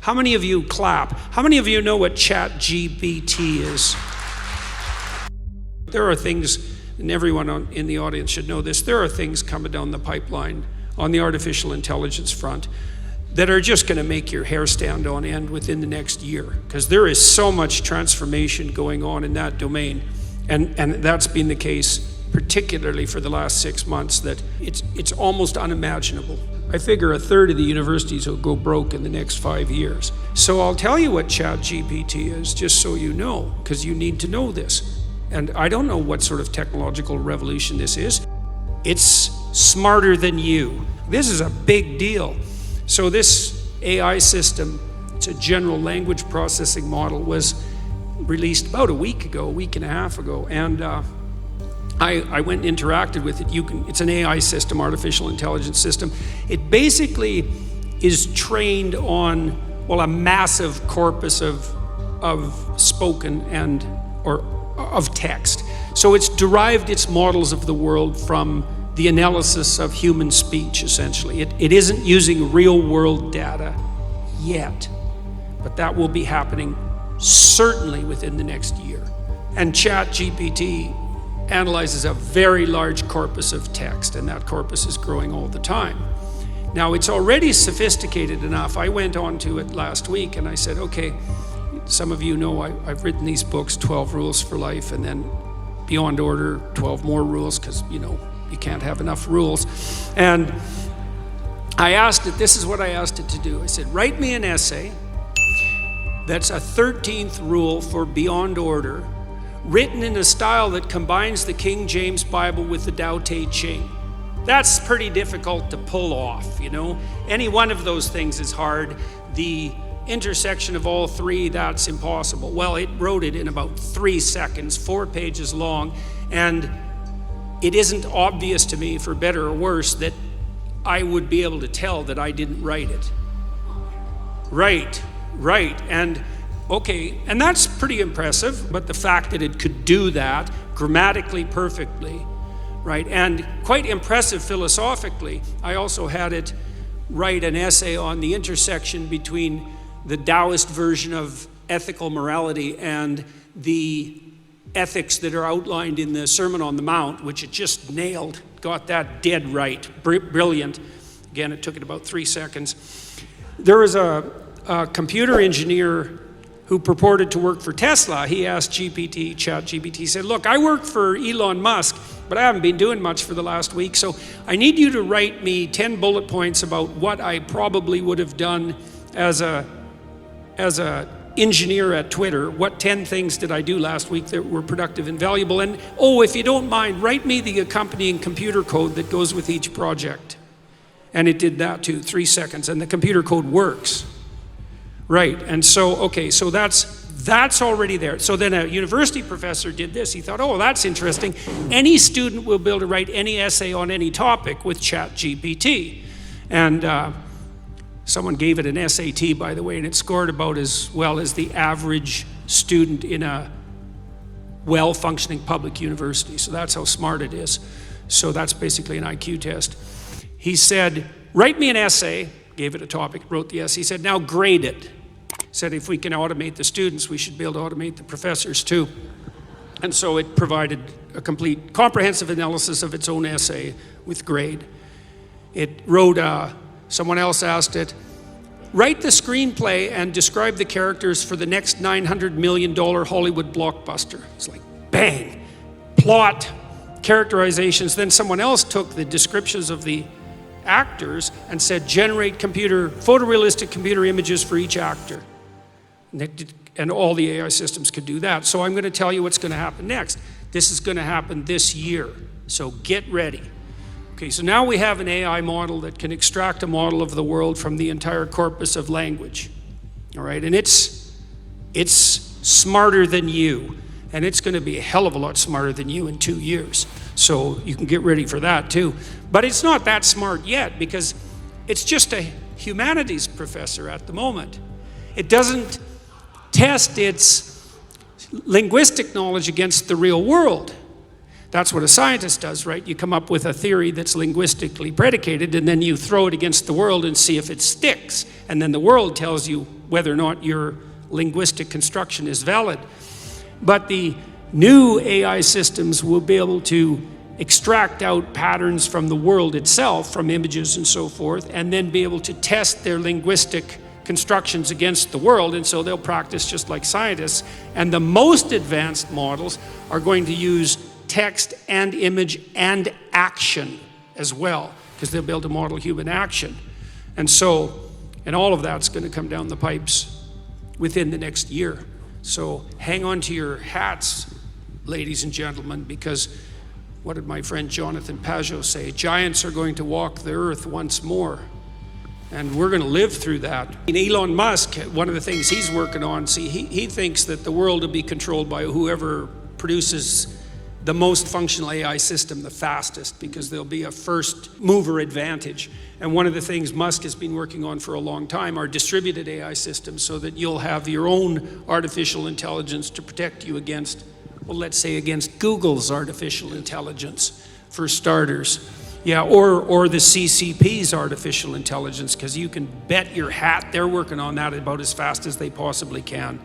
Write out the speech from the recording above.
How many of you clap? How many of you know what ChatGPT is? There are things, and everyone in the audience should know this, there are things coming down the pipeline on the artificial intelligence front that are just going to make your hair stand on end within the next year, because there is so much transformation going on in that domain. And that's been the case particularly for the last 6 months, that it's almost unimaginable. I figure a third of the universities will go broke in the next 5 years. So I'll tell you what ChatGPT is, just so you know, because you need to know this. And I don't know what sort of technological revolution this is. It's smarter than you. This is a big deal. So this AI system, it's a general language processing model, was released about a week and a half ago. And I went and interacted with it. It's an AI system, artificial intelligence system. It basically is trained on, well, a massive corpus of spoken or of text. So it's derived its models of the world from the analysis of human speech, essentially. It isn't using real world data yet, but that will be happening certainly within the next year. And ChatGPT analyzes a very large corpus of text, and that corpus is growing all the time. Now, it's already sophisticated enough. I went on to it last week and I said, okay, some of you know I've written these books, 12 Rules for Life, and then Beyond Order, 12 more rules, because, you can't have enough rules. And I asked it, this is what I asked it to do. I said, write me an essay that's a 13th rule for Beyond Order, written in a style that combines the King James Bible with the Tao Te Ching. That's pretty difficult to pull off, Any one of those things is hard. The intersection of all three, that's impossible. Well, it wrote it in about 3 seconds, 4 pages long, and it isn't obvious to me, for better or worse, that I would be able to tell that I didn't write it. Right, and okay, and that's pretty impressive, but the fact that it could do that grammatically perfectly, right, and quite impressive philosophically. I also had it write an essay on the intersection between the Taoist version of ethical morality and the ethics that are outlined in the Sermon on the Mount, which it just nailed, got that dead right, brilliant. Again, it took it about 3 seconds. There was a computer engineer who purported to work for Tesla. He asked ChatGPT, he said, look, I work for Elon Musk, but I haven't been doing much for the last week, so I need you to write me 10 bullet points about what I probably would have done as a engineer at Twitter. What 10 things did I do last week that were productive and valuable? And if you don't mind, write me the accompanying computer code that goes with each project. And it did that too, 3 seconds, and the computer code works. Right, and so that's already there. So then a university professor did this. He thought, that's interesting. Any student will be able to write any essay on any topic with ChatGPT. And someone gave it an SAT, by the way, and it scored about as well as the average student in a well-functioning public university. So that's how smart it is. So that's basically an IQ test. He said, write me an essay, gave it a topic, wrote the essay. He said, now grade it. Said if we can automate the students, we should be able to automate the professors too. And so it provided a complete, comprehensive analysis of its own essay with grade. It wrote, someone else asked it, write the screenplay and describe the characters for the next $900 million Hollywood blockbuster. It's like, bang, plot, characterizations. Then someone else took the descriptions of the actors and said, generate photorealistic computer images for each actor. And all the AI systems could do that. So I'm going to tell you what's going to happen next. This is going to happen this year. So get ready. Okay, so now we have an AI model that can extract a model of the world from the entire corpus of language. All right, and it's smarter than you. And it's going to be a hell of a lot smarter than you in 2 years. So you can get ready for that too. But it's not that smart yet, because it's just a humanities professor at the moment. It doesn't test its linguistic knowledge against the real world. That's what a scientist does, right? You come up with a theory that's linguistically predicated, and then you throw it against the world and see if it sticks. And then the world tells you whether or not your linguistic construction is valid. But the new AI systems will be able to extract out patterns from the world itself, from images and so forth, and then be able to test their linguistic constructions against the world, and so they'll practice just like scientists. And the most advanced models are going to use text and image and action as well, because they'll be able to model human action. And all of that's going to come down the pipes within the next year. So hang on to your hats, ladies and gentlemen, because what did my friend Jonathan Pajot say? Giants are going to walk the earth once more. And we're going to live through that. And Elon Musk, one of the things he's working on, he thinks that the world will be controlled by whoever produces the most functional AI system the fastest, because there'll be a first mover advantage. And one of the things Musk has been working on for a long time are distributed AI systems, so that you'll have your own artificial intelligence to protect you against, well, let's say against Google's artificial intelligence, for starters. Yeah, or the CCP's artificial intelligence, because you can bet your hat they're working on that about as fast as they possibly can.